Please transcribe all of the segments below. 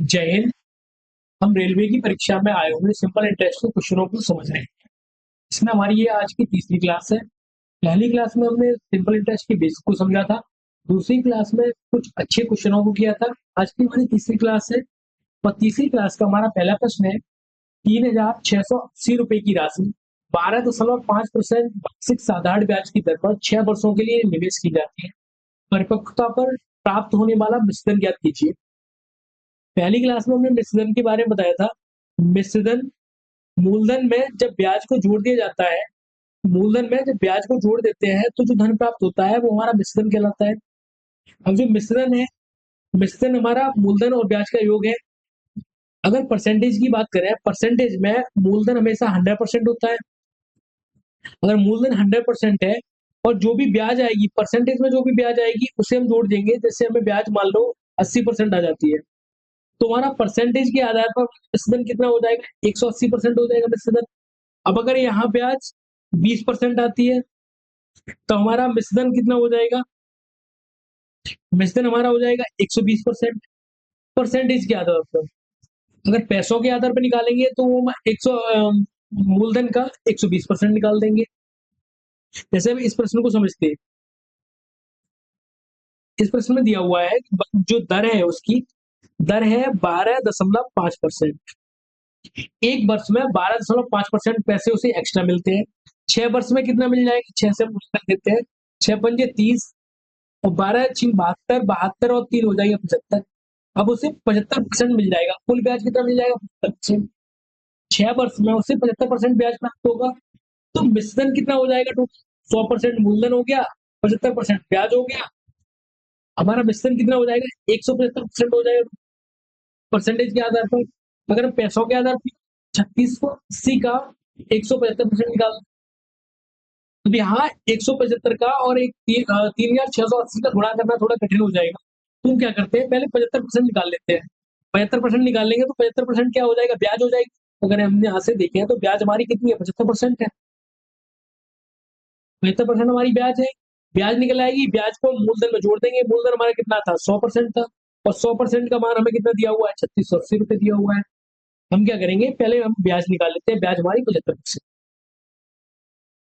जय हिंद। हम रेलवे की परीक्षा में आए हुए सिंपल इंटरेस्ट के क्वेश्चनों को समझ रहे हैं। इसमें हमारी ये आज की तीसरी क्लास है। पहली क्लास में हमने सिंपल इंटरेस्ट के बेसिक को समझा था। दूसरी क्लास में कुछ अच्छे क्वेश्चनों को किया था। आज की हमारी तीसरी क्लास है और तीसरी क्लास का हमारा पहला प्रश्न है। 3,680 रुपए की राशि 12.5% वार्षिक साधारण ब्याज की दर पर 6 वर्षों के लिए निवेश की जाती है। परिपक्वता पर प्राप्त होने वाला मिश्रण ज्ञात कीजिए। पहली क्लास में हमने मिश्रण के बारे में बताया था। मिश्रण मूलधन में जब ब्याज को जोड़ दिया जाता है, मूलधन में जब ब्याज को जोड़ देते हैं तो जो धन प्राप्त होता है वो हमारा मिश्रण कहलाता है। अब जो मिश्रण है, मिश्रण हमारा मूलधन और ब्याज का योग है। अगर परसेंटेज की बात करें, परसेंटेज में मूलधन हमेशा 100% होता है। अगर मूलधन 100% है और जो भी ब्याज आएगी, परसेंटेज में जो भी ब्याज आएगी उसे हम जोड़ देंगे। जैसे हमें ब्याज मान लो 80% आ जाती है, तो हमारा परसेंटेज के आधार पर मिश्रण कितना हो जाएगा, 180% हो जाएगा मिश्रण। अब अगर यहाँ ब्याज 20% आती है तो हमारा मिश्रण कितना हो जाएगा, मिश्रण हमारा हो जाएगा 120%। परसेंटेज के आधार पर अगर पैसों के आधार पर निकालेंगे तो वो 100 मूलधन का 120% निकाल देंगे। जैसे हम इस प्रश्न को समझते हैं, इस प्रश्न में दिया हुआ है जो दर है उसकी दर है 12.5%। एक वर्ष में 12.5% पैसे उसे एक्स्ट्रा मिलते हैं। 6 वर्ष में कितना मिल जाएगा, 6 से कर देते हैं, 6 पंजे 30 और 12×6 72, 72 और 3 हो जाएगा 75। अब उसे 75% मिल जाएगा। कुल ब्याज कितना मिल जाएगा, 75%। 6 वर्ष में उसे 75% ब्याज प्राप्त होगा। तो मिश्रण कितना हो जाएगा, टोटल 100% मूलधन हो गया, 75% ब्याज हो गया। हमारा मिश्रण कितना हो जाएगा, 175% हो जाएगा परसेंटेज के आधार पर। अगर हम पैसों के आधार पर 3680 का 175% निकाल, अब यहाँ 175 का और 3,680 का गुणा करना थोड़ा कठिन हो जाएगा। तो हम क्या करते हैं, पहले 75% निकाल लेते हैं। 75% निकालेंगे तो 75% क्या हो जाएगा, ब्याज हो जाएगी। अगर हमने यहाँ से देखे तो ब्याज हमारी कितनी है, 75% है। 75% हमारी ब्याज है, ब्याज निकल आएगी। ब्याज को मूलधन में जोड़ देंगे। मूलधन हमारा कितना था, 100% था, और 100% का मान हमें कितना दिया हुआ है, 3680 रुपए दिया हुआ है। हम क्या करेंगे, पहले हम ब्याज निकाल लेते हैं। ब्याज हमारी 75%,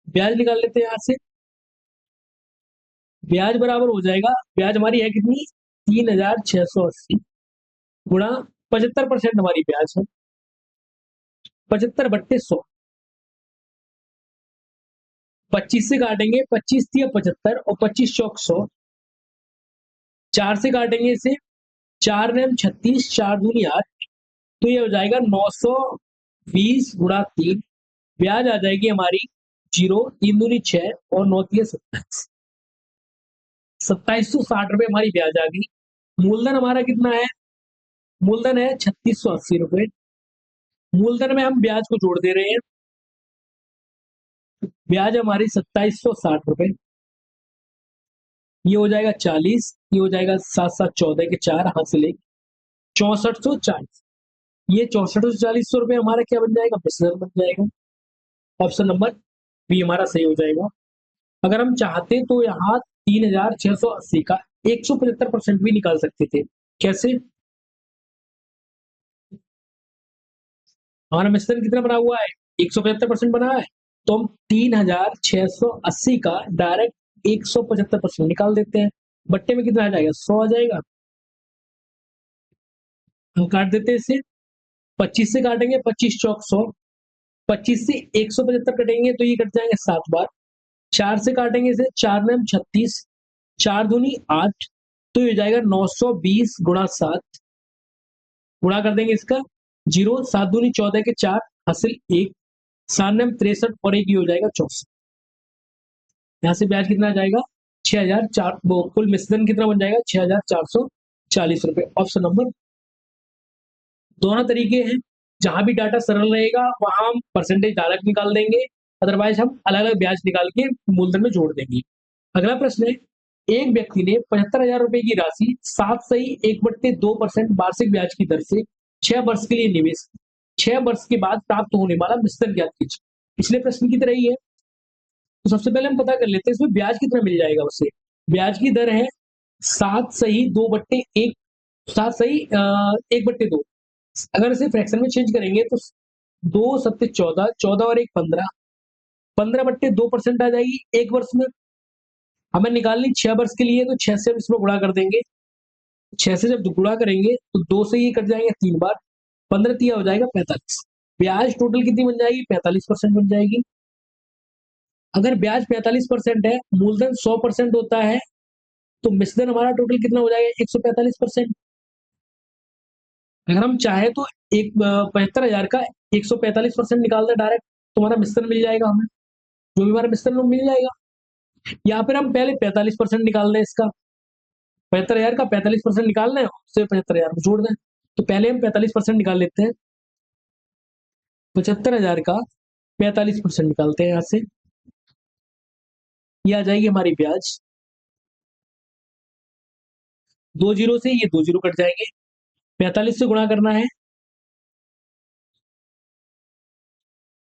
ब्याज निकाल लेते हैं यहाँ से। ब्याज बराबर हो जाएगा, ब्याज हमारी है कितनी, 3,680 गुणा 75% हमारी ब्याज है, 75/100। 25 से काटेंगे, 25×3 = 75 और 25×4 = 100। 4 से काटेंगे इसे, 4×9 = 36, 4×2 = 8। तो ये हो जाएगा 920 गुणा 3। ब्याज आ जाएगी हमारी 0, 3×2 = 6 और 9×3 = 27। 2760 रुपए हमारी ब्याज आ गई। मूलधन हमारा कितना है, मूलधन है 3680 रुपए। मूलधन में हम ब्याज को जोड़ दे रहे हैं। ब्याज हमारी 2760 रुपए, ये हो जाएगा 40, ये हो जाएगा 7×7 = 14 के 4 हाथ से ले 6440। ये 6440 रुपए हमारा क्या बन जाएगा, मिश्रण बन जाएगा। ऑप्शन नंबर बी हमारा सही हो जाएगा। अगर हम चाहते तो यहाँ 3,680 का 175% भी निकाल सकते थे। कैसे, हमारा मिश्रण कितना बना हुआ है, 175% बना है, तो हम 3,680 का डायरेक्ट 175% निकाल देते हैं। बट्टे में कितना आ जाएगा, 100 आ जाएगा। हम काट देते हैं इसे, 25 से काटेंगे, 25×4 = 100। 25 से 175 कटेंगे तो ये कट जाएंगे 7 बार। 4 से काटेंगे इसे, 4×9 = 36, 4×2 = 8। तो ये हो जाएगा 920 गुणा 7। गुणा कर देंगे इसका, 0, 7×2 = 14 के 4 हासिल 1, 7×9 = 63 और 1 हो जाएगा 64। यहाँ से ब्याज कितना आ जाएगा, 6,004। वो कुल मिश्रण कितना बन जाएगा, 6,440 रुपए। Option number. दोनों तरीके हैं, जहां भी डाटा सरल रहेगा वहां हम परसेंटेज डायरेक्ट निकाल देंगे, अदरवाइज हम अलग अलग ब्याज निकाल के मूलधन में जोड़ देंगे। अगला प्रश्न है, एक व्यक्ति ने 75,000 रुपए की राशि 7/1/2% वार्षिक ब्याज की दर से 6 वर्ष के लिए निवेश, 6 वर्ष के बाद प्राप्त होने वाला मिश्रण ज्ञात कीजिए। पिछले प्रश्न की तरह ही है। तो सबसे पहले हम पता कर लेते हैं इसमें ब्याज कितना मिल जाएगा उसे। ब्याज की दर है 7 सही 2/1, 7 सही 1/2, अगर इसे फ्रैक्शन में चेंज करेंगे तो 2 सत्ते 14, 14 और 1 15, 15/2% आ जाएगी एक वर्ष में। हमें निकालनी 6 वर्ष के लिए, तो 6 से हम इसमें गुणा कर देंगे। 6 से जब गुणा करेंगे तो 2 से ये कट जाएंगे 3 बार, 15 तिया हो जाएगा 45। ब्याज टोटल कितनी बन जाएगी? 45% बन जाएगी। अगर ब्याज 45% है, मूलधन 100% होता है, तो मिश्रधन हमारा टोटल कितना हो जाएगा? 145%। अगर हम चाहे तो एक 75,000 का 145% निकाल दें डायरेक्ट, तो हमारा मिश्रण मिल जाएगा हमें, जो भी हमारा मिश्रण मिल जाएगा। या फिर हम पहले 45% निकाल दें इसका, 75,000 का 45% निकालना है, उससे 75,000 को जोड़ दें। तो पहले हम 45% निकाल लेते हैं, 75,000 का 45% निकालते हैं यहाँ से, ये आ जाएगी हमारी ब्याज। 2 जीरो से ये 2 जीरो कट जाएंगे, 45 से गुणा करना है।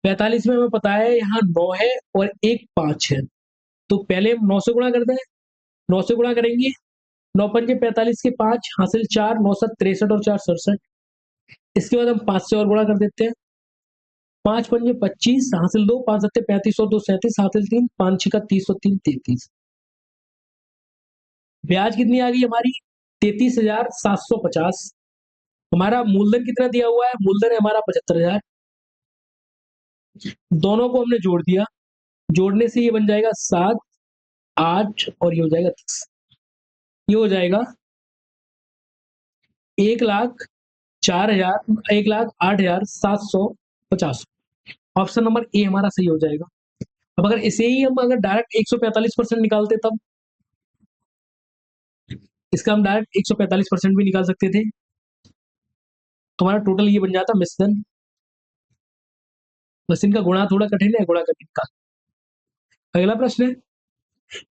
45 में हमें पता है यहाँ 9 है और एक 5 है, तो पहले हम 9 से गुणा करते हैं। 9 से गुणा करेंगे, 9 पंजे 45 के 5 हासिल 4, 9 7 63 और 4 67। इसके बाद हम 5 से और गुणा कर देते हैं। 5 पंजे 25 हासिल 2, 5 सत्ते 35 और 2 37 हासिल 3, 5 छक्का 30 और 3 33। ब्याज कितनी आ गई हमारी? 33,750। हमारा मूलधन कितना दिया हुआ है? मूलधन है हमारा 75,000। दोनों को हमने जोड़ दिया, जोड़ने से ये बन जाएगा 7, 8 और ये हो जाएगा 10। ये हो जाएगा 1,04,000, 1,08,750। ऑप्शन नंबर ए हमारा सही हो जाएगा। अब अगर इसे ही हम अगर डायरेक्ट 145% निकालते, तब इसका हम डायरेक्ट 145% भी निकाल सकते थे, तो हमारा टोटल ये बन जाता मिश्रण। बस इनका गुणा थोड़ा कठिन है, गुणा कठिन का। अगला प्रश्न है,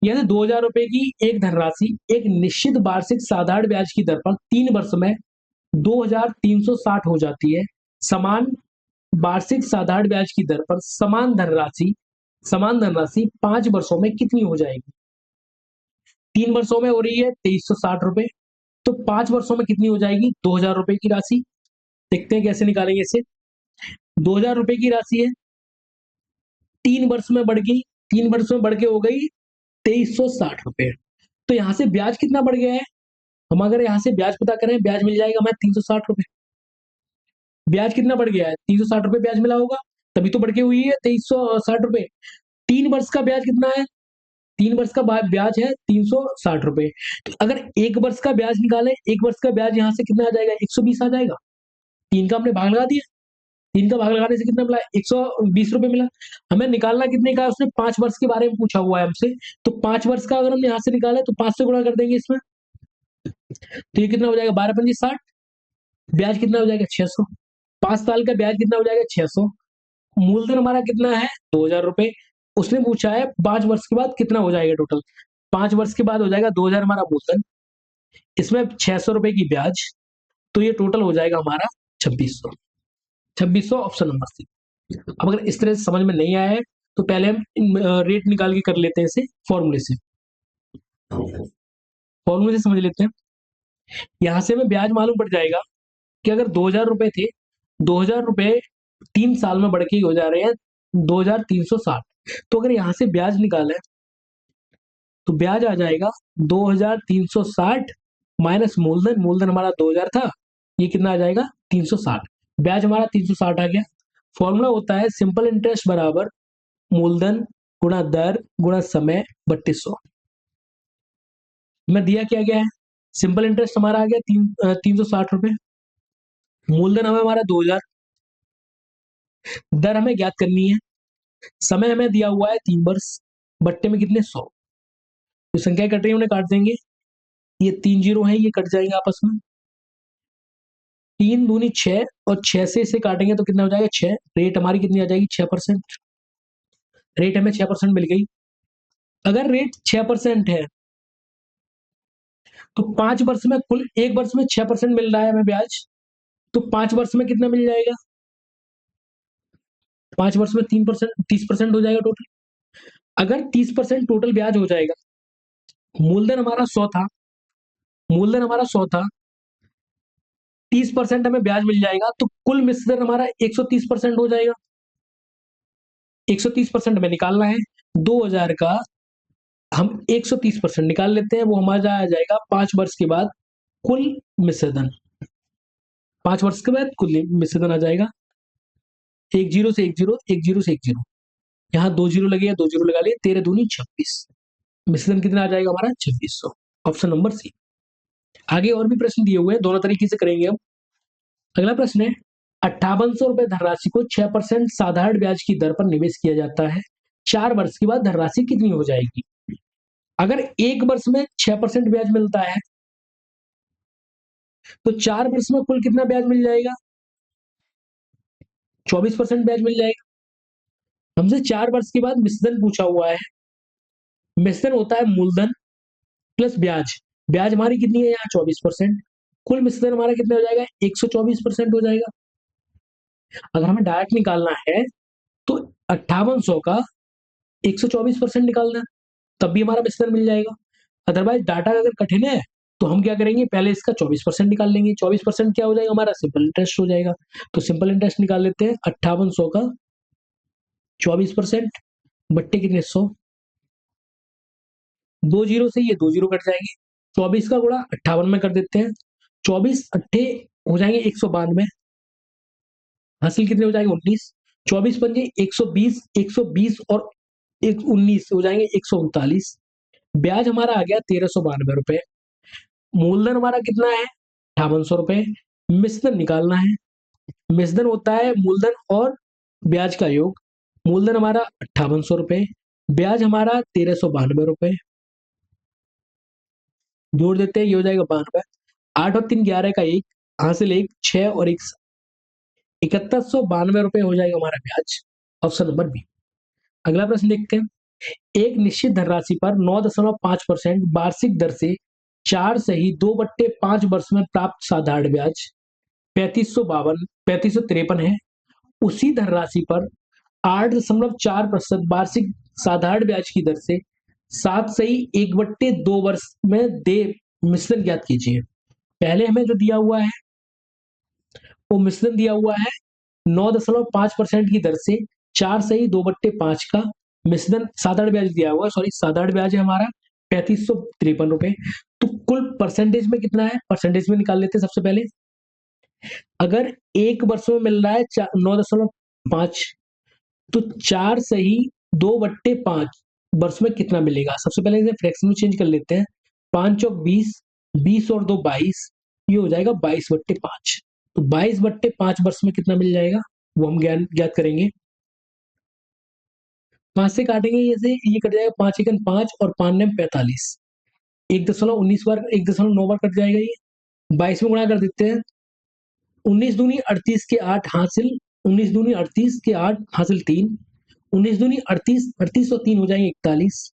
यदि 2,000 रुपए की एक धनराशि एक निश्चित वार्षिक साधारण ब्याज की दर पर 3 वर्ष में 2,360 हो जाती है, समान वार्षिक साधारण ब्याज की दर पर समान धनराशि 5 वर्षों में कितनी हो जाएगी? 3 वर्षों में हो रही है 2,360 रुपए, तो 5 वर्षों में कितनी हो जाएगी? 2,000 रुपए की राशि। देखते हैं कैसे निकालेंगे इसे। 2,000 रुपए की राशि है, 3 वर्ष में बढ़ गई, 3 वर्ष में बढ़ के हो गई 2,360 रुपए। तो यहाँ से ब्याज कितना बढ़ गया है? हम अगर यहाँ से ब्याज पता करें, ब्याज मिल जाएगा हमें 360 रुपए। ब्याज कितना बढ़ गया है? 360 रुपए ब्याज मिला होगा, तभी तो बढ़ के हुई है 2,360 रुपए। 3 वर्ष का ब्याज कितना है? 3 वर्ष का ब्याज है 360 रुपए। तो अगर 1 वर्ष का ब्याज निकाले, 1 वर्ष का ब्याज यहाँ से कितना आ जाएगा? 120 आ जाएगा। 3 का हमने भाग लगा दिया, 3 का भाग लगाने से कितना मिला? 120 रुपए मिला। हमें निकालना कितने का है? उसने 5 वर्ष के बारे में पूछा हुआ है हमसे, तो 5 वर्ष का अगर हम यहाँ से निकाले तो 5 से गुणा कर देंगे इसमें, तो ये कितना हो जाएगा? 12 पंजे 60। ब्याज कितना हो जाएगा? 600। 5 साल का ब्याज कितना हो जाएगा? 600। मूलधन हमारा कितना है? 2,000 रुपए। उसने पूछा है 5 वर्ष के बाद कितना हो जाएगा टोटल। 5 वर्ष के बाद हो जाएगा 2,000 हमारा मूलधन, इसमें 600 रुपए की ब्याज, तो ये टोटल हो जाएगा हमारा 2600। 2600 ऑप्शन नंबर सी। अब अगर इस तरह से समझ में नहीं आया है, तो पहले हम रेट निकाल के कर लेते हैं इसे फॉर्मूले से। फॉर्मूले से समझ लेते हैं। यहां से हमें ब्याज मालूम पड़ जाएगा कि अगर 2,000 रुपए थे, 2,000 रुपए 3 साल में बढ़ के हो जा रहे हैं 2,360। तो अगर यहां से ब्याज निकालें, तो ब्याज आ जाएगा 2,360 माइनस मूलधन। मूलधन हमारा 2,000 था, ये कितना आ जाएगा? 360। ब्याज हमारा 360 आ गया। फॉर्मूला होता है सिंपल इंटरेस्ट बराबर मूलधन गुणा दर गुणा समय बट्टे 100। में दिया क्या गया है? सिंपल इंटरेस्ट हमारा आ गया 360 रुपए, मूलधन हमें हमारा 2,000, दर हमें ज्ञात करनी है, समय हमें दिया हुआ है 3 वर्ष, बट्टे में कितने? 100। जो संख्या कट रही है उन्हें काट देंगे, ये 3 जीरो है, ये कट जाएंगे आपस में। 3 दूनी 6 और 6 से इसे काटेंगे तो कितना हो जाएगा? 6। रेट हमारी कितनी आ जाएगी? 6%। रेट हमें 6% मिल गई। अगर रेट 6% है, तो 5 वर्ष में कुल 1 वर्ष में 6% मिल रहा है हमें ब्याज, तो 5 वर्ष में कितना मिल जाएगा? 5 वर्ष में 3%, 30% हो जाएगा टोटल। अगर 30% टोटल ब्याज हो जाएगा, मूलधन हमारा 100 था, मूलधन हमारा 100 था, 30% हमें ब्याज मिल जाएगा, तो कुल मिश्रण हमारा 130% हो जाएगा। 130% हमें निकालना है। 2000 का हम 130% निकाल लेते हैं, वो हमारा आ जाएगा 5 वर्ष के बाद कुल मिश्रधन। 5 वर्ष के बाद कुल मिश्रधन आ जाएगा। एक जीरो से एक जीरो, एक जीरो से एक जीरो, यहाँ 2 जीरो लगे, 2 जीरो लगा लिए, 13 दूनी 26। मिश्रधन कितना आ जाएगा हमारा? 2600। Option number C. आगे और भी प्रश्न दिए हुए हैं, दोनों तरीके से करेंगे हम। अगला प्रश्न है, 5800 रुपए धनराशि को 6% साधारण ब्याज की दर पर निवेश किया जाता है। 4 वर्ष के बाद धनराशि कितनी हो जाएगी? अगर 1 वर्ष में 6% ब्याज मिलता है, तो 4 वर्ष में कुल कितना ब्याज मिल जाएगा? 24% ब्याज मिल जाएगा। हमसे 4 वर्ष के बाद मिश्रधन पूछा हुआ है। मिश्रधन होता है मूलधन प्लस ब्याज। ब्याज हमारी कितनी है यहाँ? 24%। कुल मिश्रधन हमारा कितना हो जाएगा? 124% हो जाएगा। अगर हमें डायरेक्ट निकालना है तो 5800 का 124% निकालना, तब भी हमारा मिश्रधन मिल जाएगा। अदरवाइज डाटा अगर कठिन है तो हम क्या करेंगे, पहले इसका 24% निकाल लेंगे। 24% क्या हो जाएगा हमारा? सिंपल इंटरेस्ट हो जाएगा। तो सिंपल इंटरेस्ट निकाल लेते हैं। 5800 का 24% बट्टे कितने? 100। 2 जीरो से ये 2 जीरो कट जाएंगे। 24 का गुणा 58 में कर देते हैं। 24 अट्ठे हो जाएंगे 192। हासिल कितने हो जाएंगे? 19। 24 पंजे 120, 120 और 19 हो जाएंगे 139। ब्याज हमारा आ गया 1392 रुपए। मूलधन हमारा कितना है? 5800 रुपए। मिश्रधन निकालना है। मिश्रधन होता है मूलधन और ब्याज का योग। मूलधन हमारा 5800 रुपए, ब्याज हमारा 1392 रुपए। जोड़ देते हैं, ये हो जाएगा 92। 8 और 3 11 का 1, हासिल 1, 6 और 1 7192 रुपए हो जाएगा हमारा ब्याज। Option number B. अगला प्रश्न देखते हैं। एक निश्चित धनराशि पर 9.5% वार्षिक दर से 4 सही 2/5 वर्ष में प्राप्त साधारण ब्याज 3553 है। उसी धनराशि पर 8.4% वार्षिक साधारण ब्याज की दर से 7 सही 1/2 वर्ष में दे मिश्रण ज्ञात कीजिए। पहले हमें जो दिया हुआ है वो मिश्रण दिया हुआ है 9.5% की दर से 4 सही 2/5 का मिश्रण साधारण ब्याज दिया हुआ है। सॉरी, साधारण ब्याज है हमारा 3553 रुपए। तो कुल परसेंटेज में कितना है? परसेंटेज में निकाल लेते हैं सबसे पहले। अगर 1 वर्ष में मिल रहा है 9.5, तो 4 सही 2/5 वर्ष में कितना मिलेगा? सबसे पहले इसे फ्रैक्शन में चेंज कर लेते हैं। 5 चौक 20, 20 और 2 22, ये हो जाएगा 22/5। तो 22/5 वर्ष में कितना मिल जाएगा वो हम ज्ञात करेंगे। 5 से काटेंगे, ये से ये कट जाएगा, 5 एकन 5 और 5 नेम 45। 1.19 बार 1.9 बार कट जाएगा। ये 22 में गुणा कर देते हैं। 19 दूनी 38 के 8 हासिल, 19 दूनी 38 के 8 हासिल 3, 19 दूनी 38, 38 और 3 हो जाएंगे 41।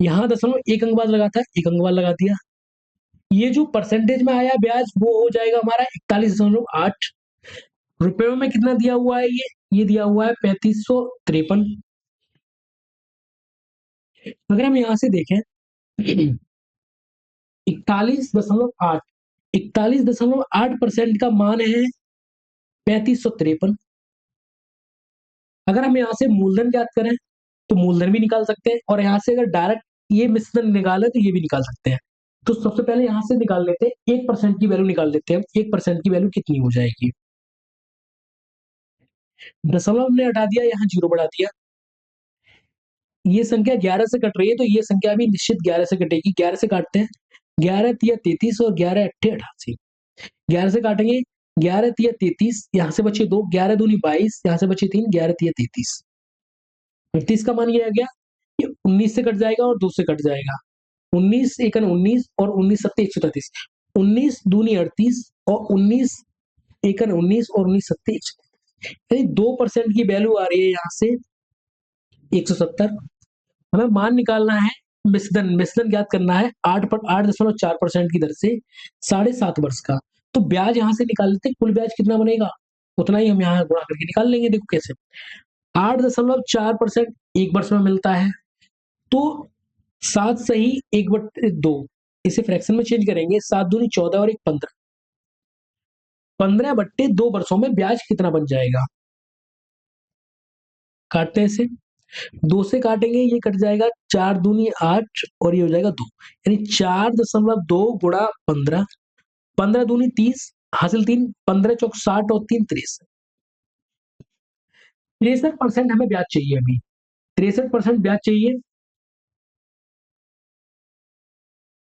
यहाँ दशमलव एक अंक बाद लगा था, एक अंक बाद लगा दिया। ये जो परसेंटेज में आया ब्याज वो हो जाएगा हमारा 41.8। रुपयों में कितना दिया हुआ है? ये दिया हुआ है 3553। अगर हम यहां से देखें 41.8, 41.8% का मान है 3553। अगर हम यहाँ से मूलधन ज्ञात करें तो मूलधन भी निकाल सकते हैं, और यहाँ से अगर डायरेक्ट ये मिश्रण निकाले तो ये भी निकाल सकते हैं। तो सबसे पहले यहाँ से निकाल लेते हैं, 1% की वैल्यू निकाल लेते हैं। 1% की वैल्यू कितनी हो जाएगी? दशमलव हमने हटा दिया, यहाँ जीरो बढ़ा दिया। ये संख्या 11 से कट रही है, तो ये संख्या भी निश्चित 11 से कटेगी। 11 से काटते हैं, 11 तिया 33 और 11 अट्ठे 88। 11 से काटेंगे, 11 तिया 33, यहाँ से बचे 2, 11 दूनी 22, यहाँ से बचे 3, 11 तिया 33। 38 का मान ये आ गया, ये 19 से कट जाएगा और 2 से कट जाएगा। 19 एकन 19 और 19 सत्ते 133। 19 दूनी 38 और 19 एकन 19 और 19 सत्ते 133। 2% की वैल्यू आ रही है यहाँ से 170। हमें मान निकालना है, मिश्रण ज्ञात करना है 8.4% की दर से 7.5 वर्ष का। तो ब्याज यहां से निकाल लेते हैं, कुल ब्याज कितना बनेगा उतना ही हम यहाँ गुणा करके निकाल लेंगे। देखो कैसे, 8.4% एक वर्ष में मिलता है, तो 7 सही 1/2, इसे फ्रैक्शन में चेंज करेंगे। 7 दूनी 14 और 1 15। 15/2 वर्षों में ब्याज कितना बन जाएगा? काटते हैं इसे, 2 से काटेंगे, ये कट जाएगा 4 दूनी 8 और ये हो जाएगा 2, यानी 4.2 गुणा 15, 15 दूनी 30, हासिल 3, 15 चौक 60 और 3 63। 63% हमें ब्याज चाहिए अभी, 63% ब्याज चाहिए।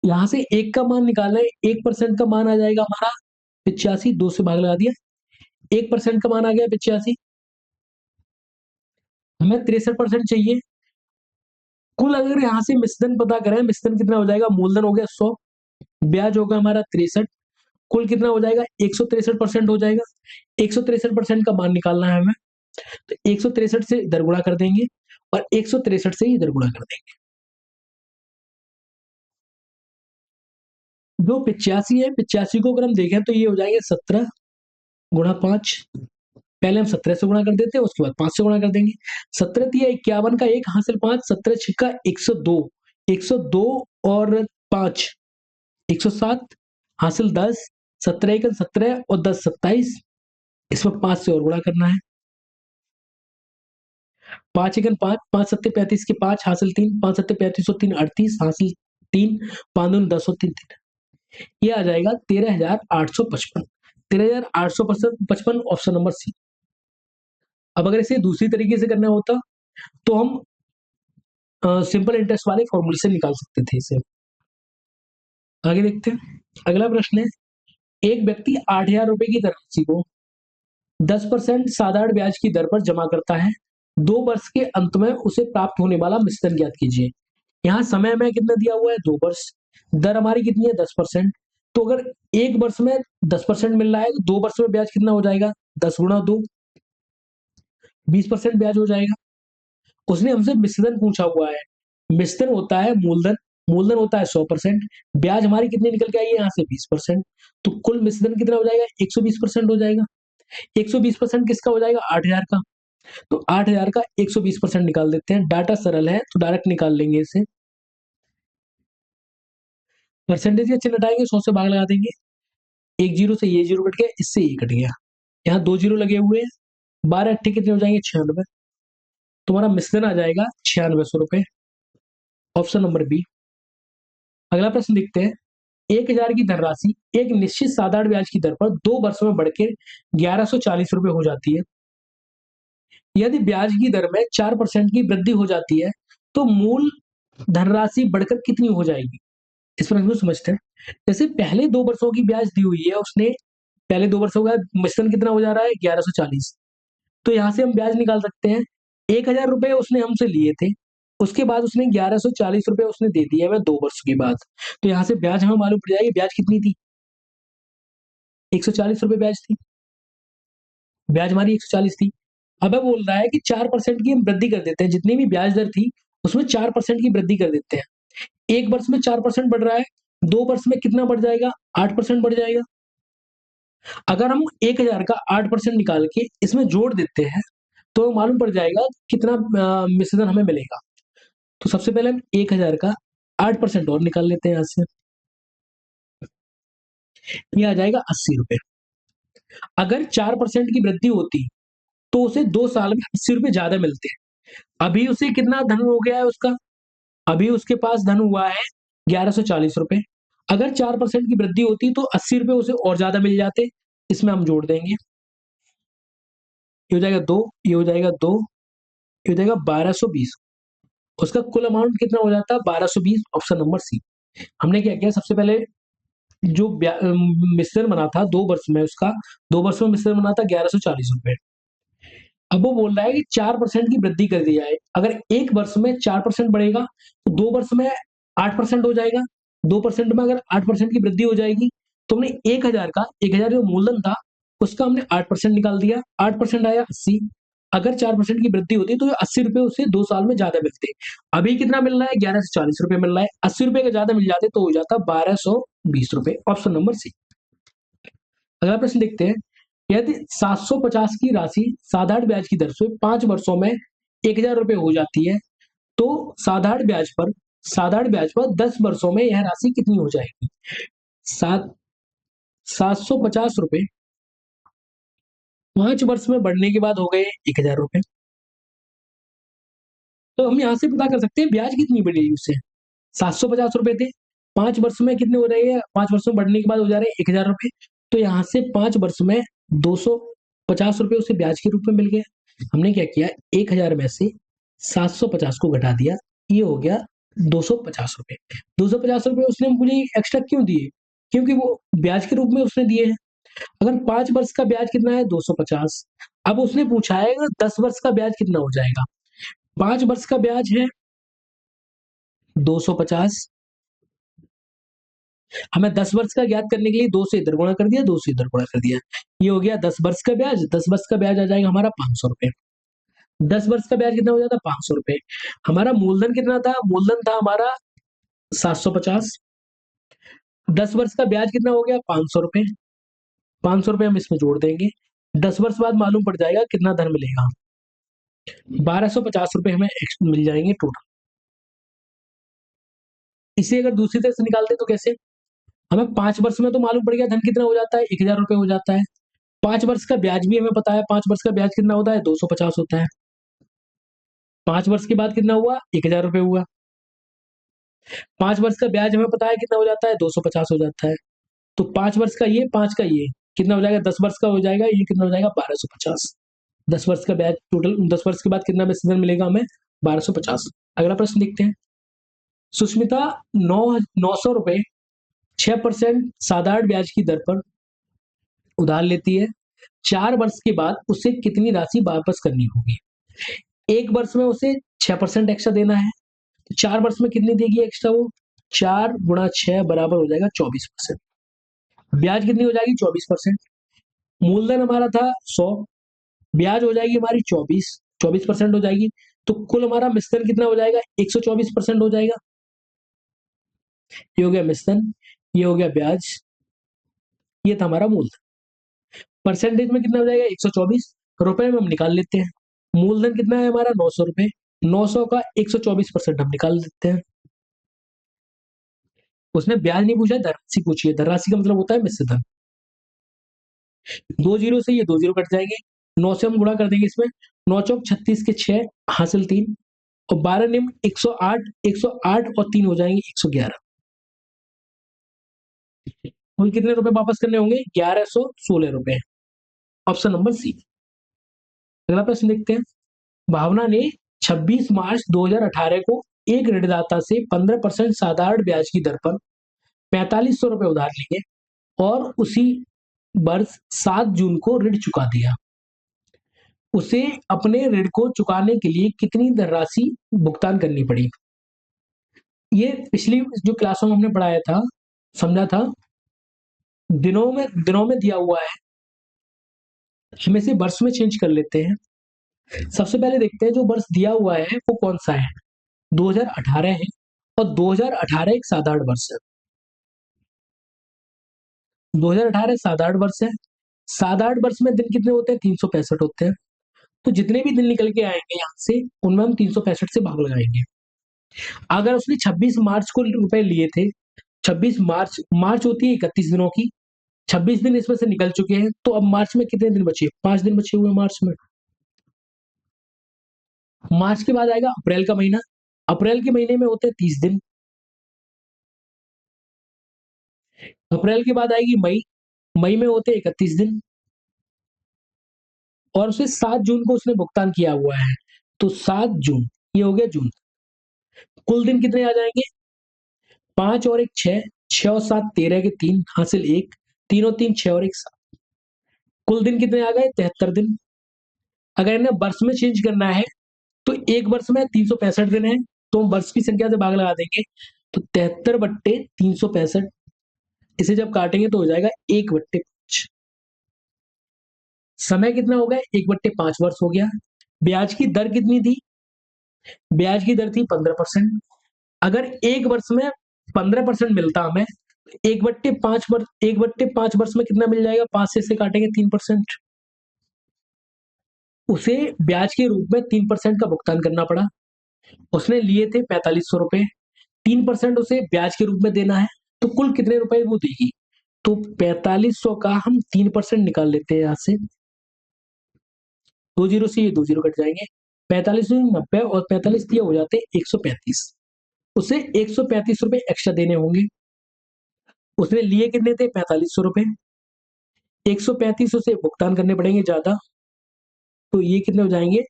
यहां से एक का मान निकालना है, 1% का मान आ जाएगा हमारा 85, 2 से भाग लगा दिया, 1% का मान आ गया 85, हमें 63% चाहिए। कुल अगर यहाँ से मिश्रण पता करें, मिश्रण कितना हो जाएगा, मूलधन हो गया 100, ब्याज होगा हमारा 63, कुल कितना हो जाएगा 163% हो जाएगा। 163% का मान निकालना है हमें, तो 163 से इधर गुणा कर देंगे और 163 से इधर गुणा कर देंगे। जो 85 है, 85 को अगर हम देखें तो ये हो जाएंगे 17 गुणा 5, पहले हम 17 से गुणा कर देते हैं, उसके बाद 5 से गुणा कर देंगे। 17 तिया 51 का 1 हासिल 5, 17 छिक्का 102, 102 और 5 107, हासिल 10, 17 एकन 17 और 10 27, इसमें 5 से और गुणा करना है। 5 एकन 5, 5 सत्ते 35 के 5 हासिल 3, 5 सत्ते 35 और 3 38, हासिल 3, 5 दूनी 10 और 3 3, ये आ जाएगा 13,855, 13,855 ऑप्शन नंबर सी। अब अगर इसे दूसरी तरीके से करना होता तो हम सिंपल इंटरेस्ट वाले फॉर्मूले से निकाल सकते थे इसे। आगे देखते हैं, अगला प्रश्न है, एक व्यक्ति 8,000 रुपए की धनराशि को 10% साधारण ब्याज की दर पर जमा करता है, 2 वर्ष के अंत में उसे प्राप्त होने वाला मिश्रण ज्ञात कीजिए। यहाँ समय में कितना दिया हुआ है 2 वर्ष, दर हमारी कितनी है 10%, तो अगर 1 वर्ष में 10% मिल रहा है तो 2 वर्ष में ब्याज कितना हो जाएगा, 10 गुणा 2, 20% ब्याज हो जाएगा। उसने हमसे मिश्रण पूछा हुआ है, मिश्रण होता है मूलधन, मूलधन होता है 100%, ब्याज हमारी कितनी निकल के आई है यहाँ से 20%, तो कुल मिश्रण कितना हो जाएगा 120% हो जाएगा। 120% किसका हो जाएगा 8,000 का, तो 8,000 का 120% निकाल देते हैं, डाटा सरल है तो डायरेक्ट निकाल लेंगे इसे। परसेंटेज का चिन्ह हटाएंगे, 100 से भाग लगा देंगे, एक जीरो से ये जीरो कट गया, इससे ये कट गया, यहाँ 2 जीरो लगे हुए हैं, 12 अट्ठे कितने हो जाएंगे 96, तुम्हारा मिश्रण आ जाएगा 9600 रुपए, ऑप्शन नंबर बी। अगला प्रश्न देखते हैं, 1,000 की धनराशि एक निश्चित साधारण ब्याज की दर पर 2 वर्षों में बढ़कर 1,140 रुपए हो जाती है। यदि ब्याज की दर में 4% की वृद्धि हो जाती है तो मूल धनराशि बढ़कर कितनी हो जाएगी? इस प्रश्न को समझते हैं। जैसे पहले 2 वर्षों की ब्याज दी हुई है उसने, पहले 2 वर्षों का मिश्रण कितना हो जा रहा है 1,140, तो यहाँ से हम ब्याज निकाल सकते हैं। 1,000 रुपए उसने हमसे लिए थे, उसके बाद उसने 1,140 रुपए उसने दे दिए हमें 2 वर्ष के बाद, तो यहाँ से ब्याज हमें मालूम पड़ जाएगी, ब्याज कितनी थी 140 रुपए ब्याज थी, ब्याज हमारी 140 थी। अब वो बोल रहा है कि 4% की हम वृद्धि कर देते हैं, जितनी भी ब्याज दर थी उसमें 4% की वृद्धि कर देते हैं। 1 वर्ष में 4% बढ़ रहा है, 2 वर्ष में कितना बढ़ जाएगा 8% बढ़ जाएगा। अगर हम 1,000 का 8% निकाल के इसमें जोड़ देते हैं तो मालूम पड़ जाएगा कितना मिश्रण हमें मिलेगा। तो सबसे पहले हम 1,000 का 8% और निकाल लेते हैं यहाँ से, ये आ जाएगा 80 रुपए। अगर 4% की वृद्धि होती तो उसे 2 साल में 80 रुपए ज्यादा मिलते हैं। अभी उसे कितना धन हो गया है उसका, अभी उसके पास धन हुआ है 1,140 रुपए। अगर 4% की वृद्धि होती तो 80 रुपए उसे और ज्यादा मिल जाते, इसमें हम जोड़ देंगे, ये हो जाएगा 2, ये हो जाएगा 2, ये हो जाएगा 1,220, उसका कुल अमाउंट कितना हो जाता है 1,220, ऑप्शन नंबर सी। हमने क्या किया, सबसे पहले जो मिश्रण बना था 2 वर्ष में, उसका 2 वर्ष में मिश्रण बना था 1,140 रुपए। अब वो बोल रहा है कि 4% की वृद्धि कर दी जाए, अगर 1 वर्ष में 4% बढ़ेगा तो 2 वर्ष में 8% हो जाएगा, 2% में अगर 8% की वृद्धि हो जाएगी तो हमने 1,000 जो मूलधन था उसका हमने 8% निकाल दिया, 8% आया 80, अगर 4% की वृद्धि होती तो 80 रुपए उसे 2 साल में ज्यादा मिलते। अभी कितना मिल रहा है 1,140 रुपए मिल रहा है, 80 रुपए का ज्यादा मिल जाते तो हो जाता 1,220 रुपए, ऑप्शन नंबर सी। अगला प्रश्न देखते हैं, यदि 750 की राशि साधारण ब्याज की दर से 5 वर्षों में 1,000 रुपए हो जाती है तो साधारण ब्याज पर 10 वर्षों में यह राशि कितनी हो जाएगी? सात 750 रुपए 5 वर्ष में बढ़ने के बाद हो गए 1,000 रुपए। तो हम यहाँ से पता कर सकते हैं ब्याज कितनी बढ़ेगी उससे। 750 रुपए थे, 5 वर्ष में कितने हो रहे हैं, 5 वर्षों में बढ़ने के बाद हो जा रहे हैं 1,000 रुपए। तो यहाँ से 5 वर्ष में 250 रुपए उसे ब्याज के रूप में मिल गए। हमने क्या किया, 1,000 में से 750 को घटा दिया, ये हो गया 250 रुपए। 250 रुपए उसने मुझे एक्स्ट्रा क्यों दिए? क्योंकि वो ब्याज के रूप में उसने दिए हैं। अगर 5 वर्ष का ब्याज कितना है, 250। अब उसने पूछा है 10 वर्ष का ब्याज कितना हो जाएगा। 5 वर्ष का ब्याज है 250, हमें 10 वर्ष का ज्ञात करने के लिए 2 से इधर गुणा कर दिया, 2 से इधर गुणा कर दिया। ये हो गया 10 वर्ष का ब्याज। 10 वर्ष का ब्याज आ जाएगा हमारा 500 रुपए। 10 वर्ष का ब्याज कितना हो जाता है, 500 रुपए। हमारा मूलधन कितना था, मूलधन था हमारा 750। 10 वर्ष का ब्याज कितना हो गया, 500 रुपए। 500 रुपए हम इसमें जोड़ देंगे। 10 वर्ष बाद मालूम पड़ जाएगा कितना धन मिलेगा। 1250 रुपए हमें मिल जाएंगे टोटल। इसे अगर दूसरी तरह से निकालते तो कैसे, हमें 5 वर्ष में तो मालूम पड़ गया धन कितना हो जाता है, 1,000 रुपए हो जाता है। 5 वर्ष का ब्याज भी हमें पता है, 5 वर्ष का ब्याज कितना होता है, 250 होता है। 5 वर्ष के बाद कितना हुआ, 1,000 रुपए हुआ। 5 वर्ष का ब्याज हमें पता है कितना हो जाता है, 250 हो जाता है। तो 5 वर्ष का ये, 5 का ये कितना हो जाएगा, 10 वर्ष का हो जाएगा, ये कितना हो जाएगा, 1250। 10 वर्ष का ब्याज टोटल, 10 वर्ष के बाद कितना धन मिलेगा हमें, 1250। अगला प्रश्न देखते हैं। सुष्मिता 900 रुपए 6% साधारण ब्याज की दर पर उधार लेती है। 4 वर्ष के बाद उसे कितनी राशि वापस करनी होगी? एक वर्ष में उसे 6% एक्स्ट्रा देना है, तो 4 वर्ष में कितनी देगी एक्स्ट्रा वो, 4 गुणा 6 बराबर हो जाएगा 24%। ब्याज कितनी हो जाएगी, 24%। मूलधन हमारा था 100, ब्याज हो जाएगी हमारी 24% हो जाएगी। तो कुल हमारा मिश्रण कितना हो जाएगा, 124% हो जाएगा। ये हो गया मिश्रण, ये हो गया ब्याज, ये था हमारा मूलधन। परसेंटेज में कितना हो जाएगा, 124 रुपए में हम निकाल लेते हैं। मूलधन कितना है हमारा, 900 रुपए। 900 का 124% हम निकाल देते हैं। उसने ब्याज नहीं पूछा, धनराशि पूछी है। धनराशि का मतलब होता है मिश्र धन। 2 जीरो से ये 2 जीरो कट जाएंगे, 9 से हम गुणा कर देंगे इसमें। 9 चौक 36 के 6 हासिल 3 और 12 निम 108, 108 और 3 हो जाएंगे 111। कुल कितने रुपए वापस करने होंगे, 1116 रुपए। Option number C. अगला प्रश्न देखते हैं। भावना ने 26 मार्च 2018 को एक ऋणदाता से 15% साधारण ब्याज की दर पर 4500 रुपए उधार लिए और उसी वर्ष 7 जून को ऋण चुका दिया। उसे अपने ऋण को चुकाने के लिए कितनी धनराशि भुगतान करनी पड़ी? ये पिछली जो क्लासों में हमने पढ़ाया था, समझा था। दिनों में दिया हुआ है, हम इसे वर्ष में चेंज कर लेते हैं। सबसे पहले देखते हैं जो वर्ष दिया हुआ है वो कौन सा है, 2018 है और 2018 एक साधारण वर्ष है। 2018 साधारण वर्ष है। साधारण वर्ष में दिन कितने होते हैं, 365 होते हैं। तो जितने भी दिन निकल के आएंगे यहाँ से, उनमें हम 365 से भाग लगाएंगे। अगर उसने 26 मार्च को रुपए लिए थे, 26 मार्च होती है 31 दिनों की, 26 दिन इसमें से निकल चुके हैं, तो अब मार्च में कितने दिन बचे, 5 दिन बचे हुए मार्च में। मार्च के बाद आएगा अप्रैल का महीना। अप्रैल के महीने में होते हैं 30 दिन। अप्रैल के बाद आएगी मई। मई में होते हैं 31 दिन। और उसे 7 जून को उसने भुगतान किया हुआ है, तो 7 जून, ये हो गया जून। कुल दिन कितने आ जाएंगे, 5 और 1 6, 6 और 7 13 के 3 हासिल 1, 3 और 3 6 और 1 7। कुल दिन कितने आ गए, 73 दिन। अगर इन्हें वर्ष में चेंज करना है तो एक वर्ष में 365 दिन है, तो हम वर्ष की संख्या से भाग लगा देंगे। तो 73/365, इसे जब काटेंगे तो हो जाएगा 1/5। समय कितना हो गया, 1/5 वर्ष हो गया। ब्याज की दर कितनी थी, ब्याज की दर थी 15%। अगर एक वर्ष में 15% मिलता हमें, 1/5 वर्ष में कितना मिल जाएगा, 5 से काटेंगे 3%। उसे ब्याज के रूप में 3% का भुगतान करना पड़ा। उसने लिए थे 4500 रुपए, 3% उसे ब्याज के रूप में देना है, तो कुल कितने रुपए वो देगी। तो 4500 का हम 3% निकाल लेते हैं यहाँ से, दो जीरो से ये दो जीरो कट जाएंगे, 45 90 और 45 दिए हो जाते 135। उसे 135 रुपए एक्स्ट्रा देने होंगे। उसने लिए कितने थे? 4500 रुपए। 135 उसे भुगतान करने पड़ेंगे ज्यादा, तो ये कितने हो जाएंगे?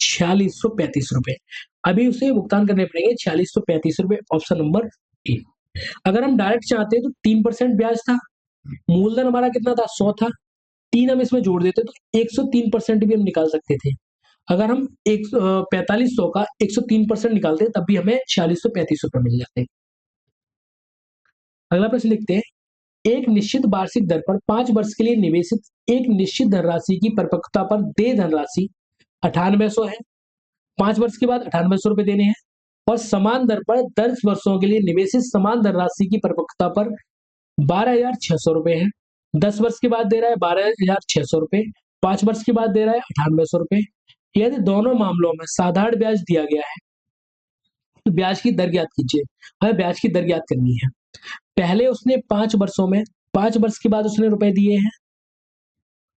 4635 रुपए। अभी उसे भुगतान करने पड़ेंगे 4635 रुपए, ऑप्शन नंबर ए। अगर हम डायरेक्ट चाहते हैं तो 3% ब्याज था, मूलधन हमारा कितना था? 100 था, 3 हम इसमें जोड़ देते तो 103% भी हम निकाल सकते थे। अगर हम एक 4500 का 103% निकालते तब भी हमें 4635 रुपए मिल जाते। अगला प्रश्न लिखते हैं, एक निश्चित वार्षिक दर पर 5 वर्ष के लिए निवेशित एक निश्चित धनराशि की परिपक्वता पर देय धनराशि 9800 है। 5 वर्ष के बाद 9800 रुपए देने हैं, और समान दर पर 10 वर्षों के लिए निवेशित समान धनराशि की परिपक्वता पर 12,600 रुपए है। 10 वर्ष के बाद दे रहा है 12,600 रुपए, 5 वर्ष के बाद दे रहा है 9800 रुपए। यदि दोनों मामलों में साधारण ब्याज दिया गया है तो ब्याज की दर ज्ञात कीजिए। हमें ब्याज की दर ज्ञात करनी है। पहले उसने 5 वर्षों में, 5 वर्ष के बाद उसने रुपए दिए हैं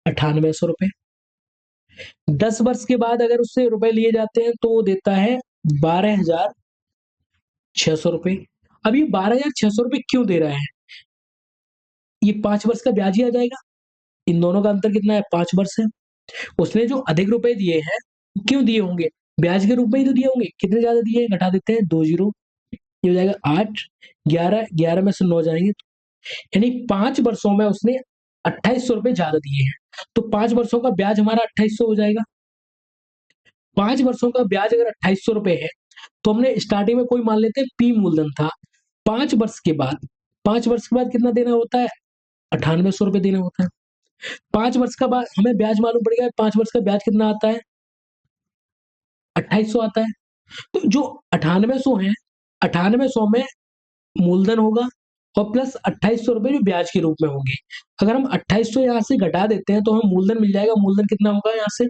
9800 रुपए। 10 वर्ष के बाद अगर उससे रुपए लिए जाते हैं तो वो देता है 12,600 रुपए। अब ये 12,600 रुपए क्यों दे रहा है? ये 5 वर्ष का ब्याज ही आ जाएगा। इन दोनों का अंतर कितना है? 5 वर्ष है। उसने जो अधिक रुपए दिए हैं, क्यों दिए होंगे? ब्याज के रूप में ही तो दिए होंगे। कितने ज्यादा दिए हैं? घटा देते हैं, 2 जीरो, ये हो जाएगा 8, 11, 11 में से 9 जाएंगे, यानी 5 वर्षों में उसने 2800 रुपए ज्यादा दिए हैं, तो 5 वर्षों का ब्याज हमारा 2800 हो जाएगा। 5 वर्षों का ब्याज अगर 2800 रुपए है, तो हमने स्टार्टिंग में कोई मान लेते हैं पी मूलधन था। 5 वर्ष के बाद, 5 वर्ष के बाद कितना देना होता है? 9800 रुपए देना होता है। 5 वर्ष का बाद हमें ब्याज मालूम पड़ गया है, 5 वर्ष का ब्याज कितना आता है? 2800 आता है। तो जो 9800 है, 9800 में मूलधन होगा और प्लस 2800 रुपए जो ब्याज के रूप में होंगे। अगर हम 2800 यहाँ से घटा देते हैं तो हमें मूलधन मिल जाएगा। मूलधन कितना होगा? यहाँ से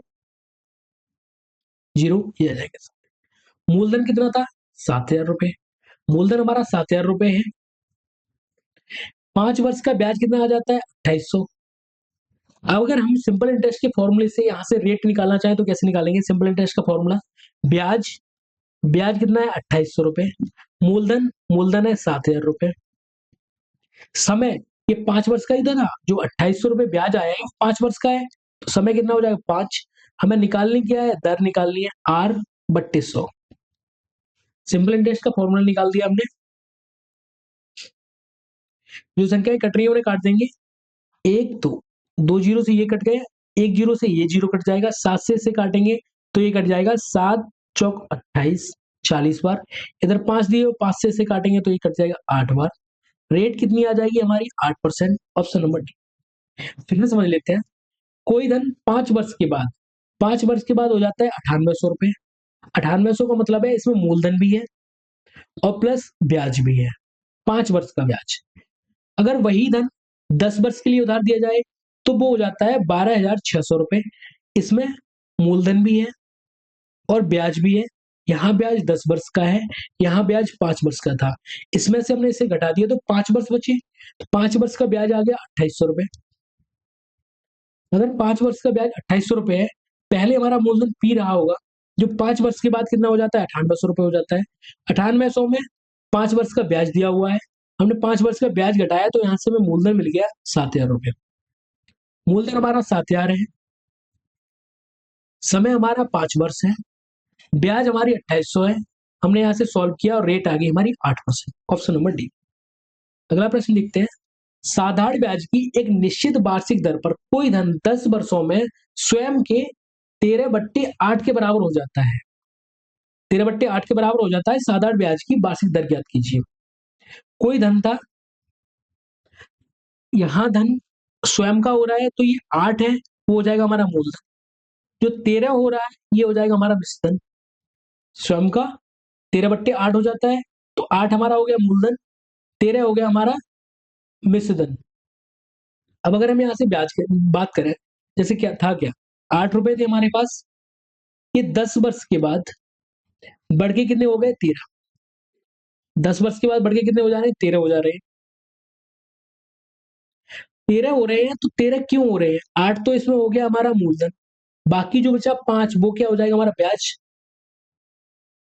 जीरो, ये आ जाएगा। मूलधन कितना था? 7,000 रुपए। मूलधन हमारा 7,000 रुपए है। 5 वर्ष का ब्याज कितना आ जाता है? 2800। अब अगर हम सिंपल इंटरेस्ट के फॉर्मूले से यहाँ से रेट निकालना चाहें तो कैसे निकालेंगे? सिंपल इंटरेस्ट का फॉर्मूला, ब्याज, ब्याज कितना है? 2800 रुपए। मूलधन, मूलधन है 7,000 रुपए। समय, ये 5 वर्ष का ही था ना, जो 2800 रुपए ब्याज आया है 5 वर्ष का है, तो समय कितना हो जाएगा? 5। हमें निकालनी क्या है? दर निकालनी है, आर बट्टे 100। सिंपल इंटरेस्ट का फॉर्मूला निकाल दिया हमने। जो संख्याएं कट रही है उन्हें काट देंगे। एक दो जीरो से ये कट गए, एक जीरो से ये जीरो कट जाएगा, 7 से इसे काटेंगे तो ये कट जाएगा, 7 चौक 28, 40 बार। इधर 5 दिए, 5 से इसे काटेंगे तो ये कट जाएगा 8 बार। रेट कितनी आ जाएगी हमारी? 8%, ऑप्शन नंबर डी। फिर से समझ लेते हैं। कोई धन 5 वर्ष के बाद, 5 वर्ष के बाद हो जाता है 9800 रुपए। 9800 का मतलब है इसमें मूलधन भी है और प्लस ब्याज भी है, 5 वर्ष का ब्याज। अगर वही धन 10 वर्ष के लिए उधार दिया जाए तो वो हो जाता है 12,600 रुपए। इसमें मूलधन भी है और ब्याज भी है। यहाँ ब्याज 10 वर्ष का है, यहाँ ब्याज 5 वर्ष का था। इसमें से हमने इसे घटा दिया तो 5 वर्ष बचे, तो 5 वर्ष का ब्याज आ गया 2800 रुपए। अगर 5 वर्ष का ब्याज 2800 रुपए है, पहले हमारा मूलधन पी रहा होगा, जो 5 वर्ष के बाद कितना हो जाता है? 9800 रुपए हो जाता है। 9800 में 5 वर्ष का ब्याज दिया हुआ है, हमने 5 वर्ष का ब्याज घटाया तो यहाँ से हमें मूलधन मिल गया 7,000 रुपए। मूलधन हमारा 7,000 है, समय हमारा 5 वर्ष है, ब्याज हमारी 2800 है। हमने यहाँ से सॉल्व किया और रेट आ गई हमारी 8%, ऑप्शन नंबर डी। अगला प्रश्न लिखते हैं, साधारण ब्याज की एक निश्चित वार्षिक दर पर कोई धन 10 वर्षों में स्वयं के 13/8 के बराबर हो जाता है। 13/8 के बराबर हो जाता है साधारण ब्याज की वार्षिक दर ज्ञात कीजिए। कोई धन था, यहां धन स्वयं का हो रहा है तो ये 8 है, वो हो जाएगा हमारा मूलधन। जो 13 हो रहा है ये हो जाएगा हमारा मिश्रधन। स्वयं का 13/8 हो जाता है, तो 8 हमारा हो गया मूलधन, 13 हो गया हमारा मिश्रधन। अब अगर हम यहाँ से ब्याज की बात करें, जैसे क्या था, क्या 8 रुपए थे हमारे पास, ये 10 वर्ष के बाद बढ़ के कितने हो गए? 13। 10 वर्ष के बाद बढ़ के कितने हो जा रहे हैं? 13 हो जा रहे हैं। 13 हो रहे हैं तो 13 क्यों हो रहे हैं? 8 तो इसमें हो गया हमारा मूलधन, बाकी जो बचा 5 वो क्या हो जाएगा हमारा ब्याज।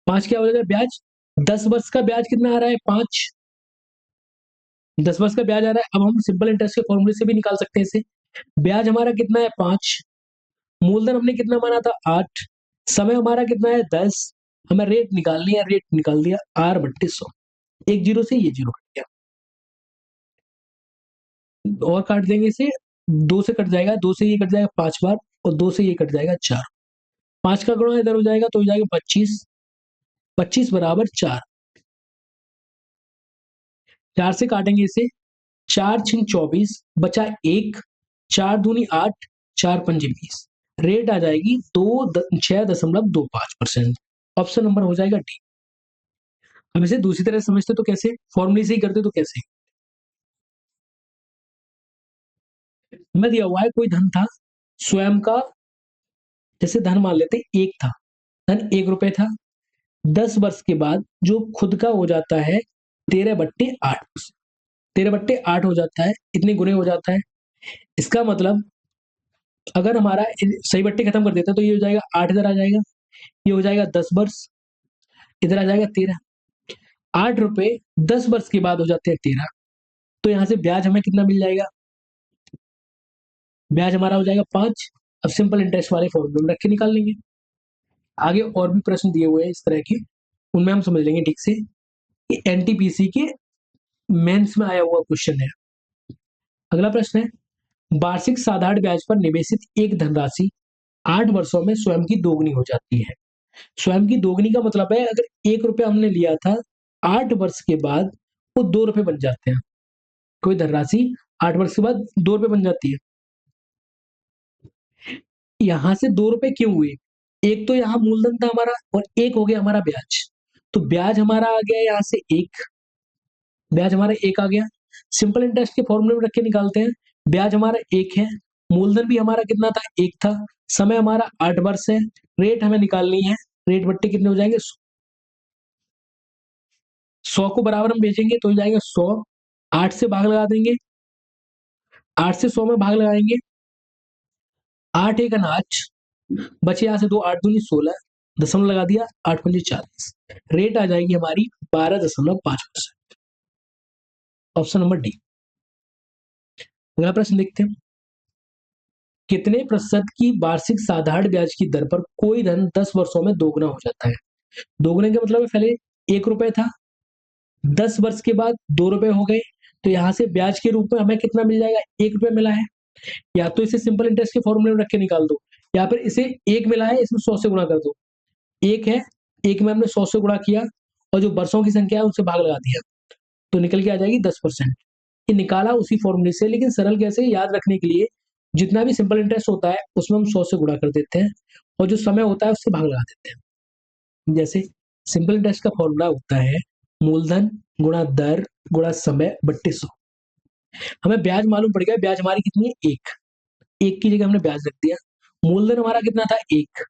5 क्या हो जाएगा ब्याज। 10 वर्ष का ब्याज कितना आ रहा है 5। 10 वर्ष का ब्याज आ रहा है। अब हम सिंपल इंटरेस्ट के फॉर्मूले से भी निकाल सकते हैं इसे। ब्याज हमारा कितना है 5, मूलधन हमने कितना माना था 8, समय हमारा कितना है 10, हमें रेट निकालनी है, रेट निकाल दिया R/100। एक जीरो से ये जीरो कट गया और काट देंगे इसे, 2 से कट जाएगा, 2 से ये कट जाएगा 5 बार और 2 से ये कट जाएगा 4। 5 का गुणा इधर हो जाएगा तो हो जाएगा 25, 25 बराबर 4। 4 से काटेंगे इसे, 4 छिन 24 बचा 1, 4 दूनी 8, 4 पंजे 20। रेट आ जाएगी 6.25%। ऑप्शन नंबर हो जाएगा डी। अब इसे दूसरी तरह समझते तो कैसे, फॉर्मूले से ही करते तो कैसे। हमें दिया हुआ है कोई धन था स्वयं का, जैसे धन मान लेते एक था, धन 1 रुपए था। 10 वर्ष के बाद जो खुद का हो जाता है 13/8, 13/8 हो जाता है, इतने गुने हो जाता है। इसका मतलब अगर हमारा सही बट्टे खत्म कर देते हैं तो ये हो जाएगा 8 इधर आ जाएगा, ये हो जाएगा 10 वर्ष, इधर आ जाएगा 13। 8 रुपए 10 वर्ष के बाद हो जाते हैं 13, तो यहाँ से ब्याज हमें कितना मिल जाएगा, ब्याज हमारा हो जाएगा 5। अब सिंपल इंटरेस्ट वाले फॉर्मूले में रख के निकाल लेंगे। आगे और भी प्रश्न दिए हुए हैं इस तरह के, उनमें हम समझ लेंगे ठीक से। ये एनटीपीसी के मेंस में आया हुआ क्वेश्चन है। अगला प्रश्न है, वार्षिक साधारण ब्याज पर निवेशित एक धनराशि 8 वर्षों में स्वयं की दोगुनी हो जाती है। स्वयं की दोगुनी का मतलब है अगर 1 रुपया हमने लिया था, 8 वर्ष के बाद वो 2 रुपए बन जाते हैं। कोई धनराशि 8 वर्ष के बाद 2 रुपए बन जाती है। यहां से 2 रुपए क्यों हुए, एक तो यहाँ मूलधन था हमारा और एक हो गया हमारा ब्याज, तो ब्याज हमारा आ गया यहाँ से 1, ब्याज हमारा 1 आ गया। सिंपल इंटरेस्ट के फॉर्मूले में रख के निकालते हैं। ब्याज हमारा 1 है, मूलधन भी हमारा कितना था 1 था, समय हमारा 8 वर्ष है, रेट हमें निकालनी है, रेट बट्टे कितने हो जाएंगे 100 को बराबर हम बेचेंगे तो हो जाएगा 100, 8 से भाग लगा देंगे, 8 से 100 में भाग लगाएंगे, 8 एक 8, बचे यहाँ से 2, 8 दूनी 16, दशमलव लगा दिया, 8 पंजे 40। रेट आ जाएगी हमारी 12.5%। Option number D. अगला प्रश्न देखते हैं, कितने प्रतिशत की वार्षिक साधारण ब्याज की दर पर कोई धन 10 वर्षों में दोगुना हो जाता है। दोगुने का मतलब है पहले 1 रुपए था, 10 वर्ष के बाद 2 रुपए हो गए, तो यहाँ से ब्याज के रूप में हमें कितना मिल जाएगा, 1 रुपए मिला है। या तो इसे सिंपल इंटरेस्ट के फॉर्मूले में रख के निकाल दो, या फिर इसे 1 मिला है इसमें 100 से गुणा कर दो। 1 है, 1 में हमने 100 से गुणा किया और जो वर्षों की संख्या है उनसे भाग लगा दिया, तो निकल के आ जाएगी 10%। ये निकाला उसी फॉर्मूले से, लेकिन सरल कैसे याद रखने के लिए जितना भी सिंपल इंटरेस्ट होता है उसमें हम 100 से गुणा कर देते हैं और जो समय होता है उससे भाग लगा देते हैं। जैसे सिंपल इंटरेस्ट का फॉर्मूला होता है मूलधन गुणा दर गुणा समय बट्टे 100। हमें ब्याज मालूम पड़ गया, ब्याज हमारी कितनी है 1, 1 की जगह हमने ब्याज रख दिया। मूलधन हमारा कितना था 1,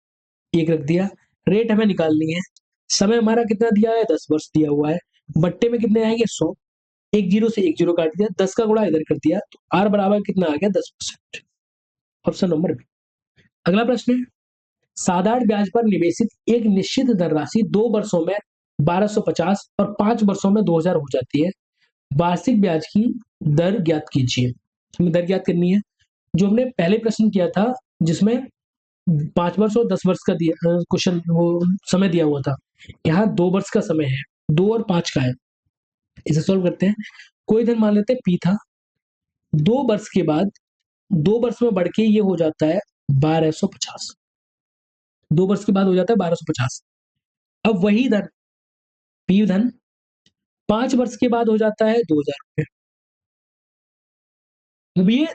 1 रख दिया। रेट हमें निकालनी है, समय हमारा कितना दिया है 10 वर्ष दिया हुआ है, बट्टे में कितने आएंगे 100, एक जीरो से एक जीरो काट दिया, 10 का गुणा इधर कर दिया, तो आर बराबर कितना आ गया 10%। Option number B. अगला प्रश्न है, साधारण ब्याज पर निवेशित एक निश्चित धनराशि 2 वर्षों में 1250 और 5 वर्षों में 2000 हो जाती है। वार्षिक ब्याज की दर ज्ञात कीजिए। हमें दर ज्ञात करनी है। जो हमने पहले प्रश्न किया था जिसमें 5 वर्ष और 10 वर्ष का दिया क्वेश्चन, वो समय दिया हुआ था, यहाँ 2 वर्ष का समय है, 2 और 5 का है। इसे सॉल्व करते हैं। कोई धन मान लेते हैं पी था, 2 वर्ष के बाद 2 वर्ष में बढ़ के ये हो जाता है 1250, 2 वर्ष के बाद हो जाता है 1250। अब वही धन पी धन 5 वर्ष के बाद हो जाता है 2000 रुपये। अब ये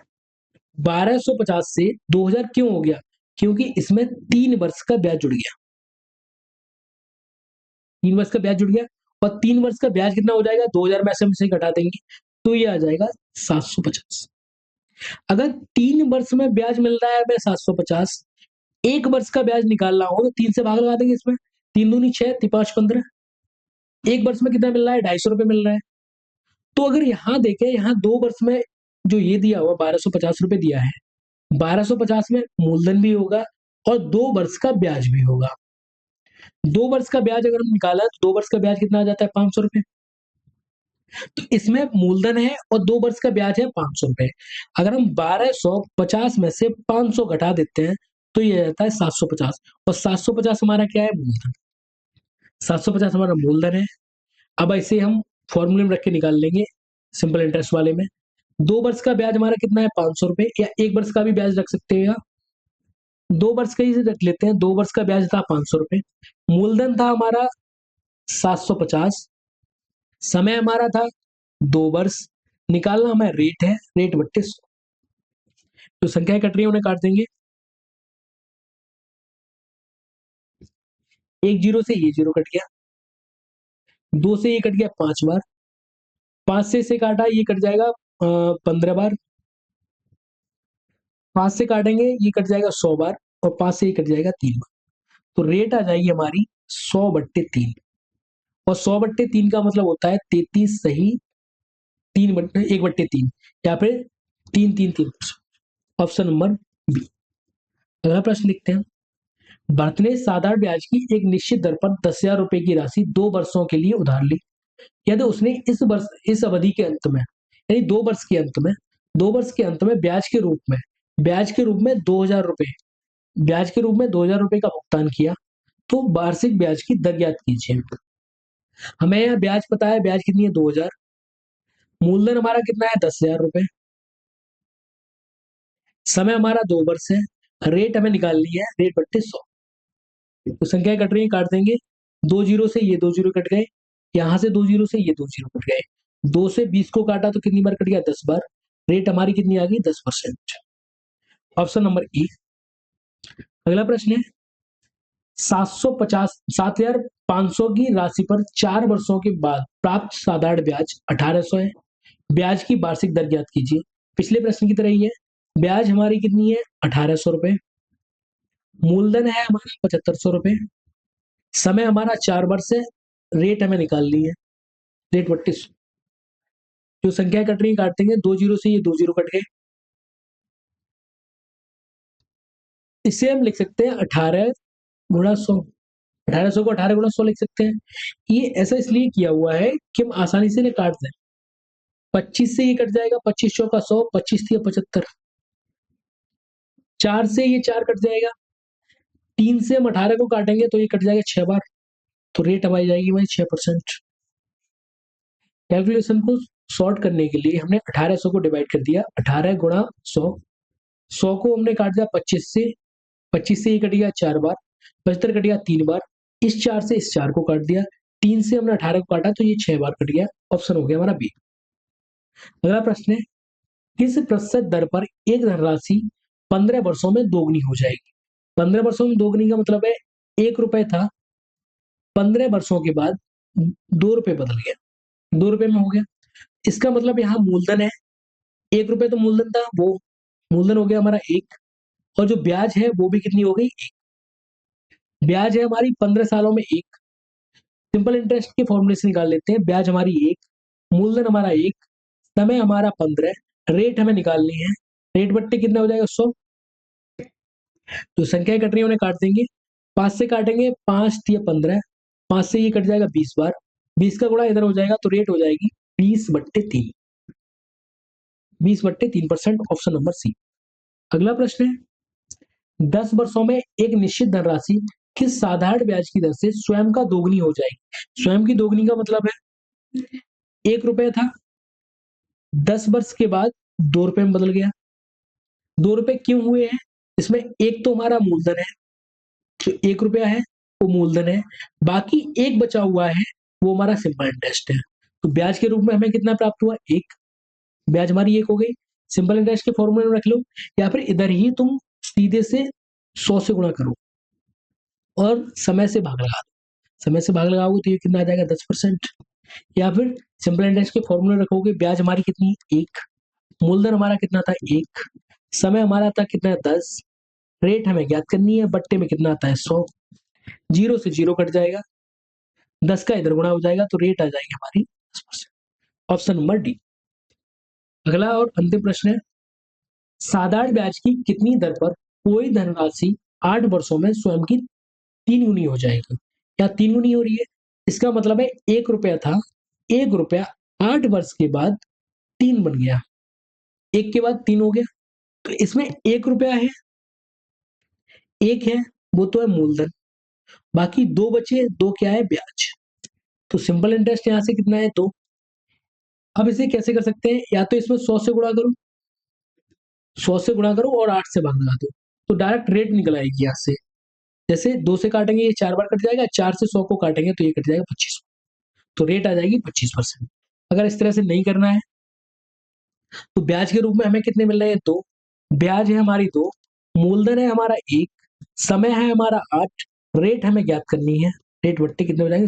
1250 से 2000 क्यों हो गया, क्योंकि इसमें 3 वर्ष का ब्याज जुड़ गया, 3 वर्ष का ब्याज जुड़ गया। और 3 वर्ष का ब्याज कितना हो जाएगा, 2000 में से घटा देंगे तो ये आ जाएगा 750। अगर 3 वर्ष में ब्याज मिल रहा है हमें 750, 1 वर्ष का ब्याज निकालना हो तो 3 से भाग लगा देंगे इसमें, 3 दूनी 6, 5 15, 1 वर्ष में कितना मिल रहा है 250 रुपये मिल रहा है। तो अगर यहाँ देखें, यहाँ 2 वर्ष में जो ये दिया हुआ 1250 रुपये दिया है, 1250 में मूलधन भी होगा और 2 वर्ष का ब्याज भी होगा। 2 वर्ष का ब्याज अगर हम निकाला तो 2 वर्ष का ब्याज कितना आ जाता है? 500 रुपए। तो इसमें मूलधन है और 2 वर्ष का ब्याज है 500 रुपए। अगर हम 1250 में से 500 घटा देते हैं तो ये आ जाता है 750, और 750 हमारा क्या है? मूलधन। 750 हमारा मूलधन है। अब ऐसे हम फॉर्मूले में रख के निकाल लेंगे सिंपल इंटरेस्ट वाले में। 2 वर्ष का ब्याज हमारा कितना है? 500 रुपए, या 1 वर्ष का भी ब्याज रख सकते हैं, या 2 वर्ष का ही रख लेते हैं। 2 वर्ष का ब्याज था 500 रुपए, मूलधन था हमारा 750, समय हमारा था 2 वर्ष, निकालना हमें रेट है, रेट बट्टे 100। तो संख्याएं कट रही है उन्हें काट देंगे। 1 जीरो से ये जीरो कट गया, 2 से ये कट गया 5 बार, 5 से इसे काटा ये कट जाएगा 15 बार, 5 से काटेंगे ये कट जाएगा 100 बार, और 5 से ये कट जाएगा 3 बार। तो रेट आ जाएगी हमारी 100/3, और 100/3 का मतलब होता है 33 सही 1/3, या फिर 3 ऑप्शन नंबर बी। अगला प्रश्न लिखते हैं। भरत ने साधारण ब्याज की एक निश्चित दर पर 10,000 रुपए की राशि 2 वर्षों के लिए उधार ली। यदि उसने इस अवधि के अंत में, यानी 2 वर्ष के अंत में, 2 वर्ष के अंत में ब्याज के रूप में 2,000 रुपए, ब्याज के रूप में 2,000 रुपए का भुगतान किया, तो वार्षिक ब्याज की दर ज्ञात कीजिए। हमें यहाँ ब्याज पता है, ब्याज कितनी है? 2,000, मूलधन हमारा कितना है? 10,000 रुपए, समय हमारा 2 वर्ष है, रेट हमें निकालनी है, रेट बट्टे 100। तो संख्याएं कट रही है, काट देंगे। 2 जीरो से ये 2 जीरो कट गए, यहां से 2 जीरो से ये 2 जीरो कट गए, 2 से 20 को काटा तो कितनी बार कट गया? 10 बार। रेट हमारी कितनी आ गई? 10%। Option number A. अगला प्रश्न है। 7,500 की राशि पर 4 वर्षों के बाद प्राप्त साधारण ब्याज 1,800 है। ब्याज की वार्षिक दर ज्ञात कीजिए। पिछले प्रश्न की तरह ही है, ब्याज हमारी कितनी है? 1,800 रुपए, मूलधन है हमारा 7,500 रुपए, समय हमारा 4 वर्ष है, रेट हमें निकालनी है, रेट 32। जो संख्या कट रही है काट देंगे। 2 जीरो से ये 2 जीरो कट गए, इसे हम लिख सकते हैं 18 गुणा 100। 1,800 को 18 गुणा 100 लिख सकते हैं। ये ऐसा इसलिए किया हुआ है कि हम आसानी से इन्हें काट दें। 25 से ये कट जाएगा, 25 चौका 100, 25 तिया 75, 4 से ये 4 कट जाएगा, 3 से हम 18 को काटेंगे तो ये कट जाएगा 6 बार, तो रेट हमारी जाएगी वही 6%। कैलकुलेशन को शॉर्ट करने के लिए हमने 1,800 को डिवाइड कर दिया, 18 गुणा 100, 100 को हमने काट दिया 25 से, 25 से ये कट गया 4 बार, 75 कट गया 3 बार, इस 4 से इस 4 को काट दिया, 3 से हमने 18 को काटा तो ये 6 बार कट गया। ऑप्शन हो गया हमारा बी। अगला प्रश्न है। किस प्रतिशत दर पर एक धनराशि 15 वर्षों में दोगुनी हो जाएगी? 15 वर्षों में दोगुनी का मतलब है 1 रुपए था, 15 वर्षों के बाद 2 रुपए बदल गया, 2 रुपए में हो गया। इसका मतलब यहाँ मूलधन है, 1 रुपए तो मूलधन था, वो मूलधन हो गया हमारा 1, और जो ब्याज है वो भी कितनी हो गई? 1। ब्याज है हमारी 15 सालों में 1, सिंपल इंटरेस्ट के फॉर्मूले से निकाल लेते हैं। ब्याज हमारी 1, मूलधन हमारा 1, समय हमारा 15, रेट हमें निकालनी है, रेट बट्टे कितना हो जाएगा? 100। तो संख्याएं कट रही है उन्हें काट देंगे। 5 से काटेंगे, 5 तिया 15, 5 से ये कट जाएगा 20 बार, 20 का गुणा इधर हो जाएगा तो रेट हो जाएगी 20/3, 20/3%। Option number C. अगला प्रश्न है। 10 वर्षों में एक निश्चित धनराशि किस साधारण ब्याज की दर से स्वयं का दोगुनी हो जाएगी? स्वयं की दोगुनी का मतलब है 1 रुपए था, 10 वर्ष के बाद 2 रुपए में बदल गया। 2 रुपए क्यों हुए हैं? इसमें एक तो हमारा मूलधन है, जो 1 रुपया है वो मूलधन है, बाकी एक बचा हुआ है वो हमारा सिंपल इंटरेस्ट है। तो ब्याज के रूप में हमें कितना प्राप्त हुआ? 1, ब्याज हमारी 1 हो गई। सिंपल इंटरेस्ट के फॉर्मूले में रख लो, या फिर इधर ही तुम सीधे से 100 से गुणा करो और समय से भाग लगा दो। समय से भाग लगाओगे तो ये कितना आ जाएगा? 10%। या फिर सिंपल इंटरेस्ट के फॉर्मूले रखोगे, ब्याज हमारी कितनी? 1, मूलधन हमारा कितना था? 1, समय हमारा था कितना? 10, रेट हमें ज्ञात करनी है, बट्टे में कितना आता है? 100, जीरो से जीरो कट जाएगा, 10 का इधर गुणा हो जाएगा तो रेट आ जाएगी हमारी 10%। Option number D. अगला और अंतिम प्रश्न है। साधारण ब्याज की कितनी दर पर कोई धनराशि 8 वर्षों में स्वयं की 3 गुनी हो जाएगी। क्या 3 गुनी हो रही है? इसका मतलब है 1 रुपया था, 1 रुपया 8 वर्ष के बाद 3 बन गया, 1 के बाद 3 हो गया। तो इसमें 1 रुपया है, 1 है, वो तो है मूलधन, बाकी 2 बचे, 2 क्या है? ब्याज। तो सिंपल इंटरेस्ट यहां से कितना है? 2। अब इसे कैसे कर सकते हैं? या तो इसमें 100 से गुणा करो, 100 से गुणा करो और 8 से भाग लगा दो, तो डायरेक्ट रेट निकल आएगी यहाँ से। जैसे 2 से काटेंगे ये 4 बार कट जाएगा, 4 से 100 को काटेंगे तो ये कट जाएगा 25, तो रेट आ जाएगी 25%। अगर इस तरह से नहीं करना है तो ब्याज के रूप में हमें कितने मिल रहे हैं? 2। ब्याज है हमारी 2, मूलधन है हमारा 1, समय है हमारा 8, रेट हमें ज्ञात करनी है। रेट बट्टे कितने हो जाएंगे?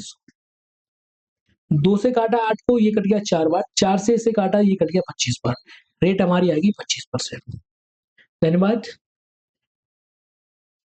2 से काटा 8 को, ये कट गया 4 बार, 4 से इसे काटा, ये कट गया 25 बार, रेट हमारी आएगी 25%। धन्यवाद।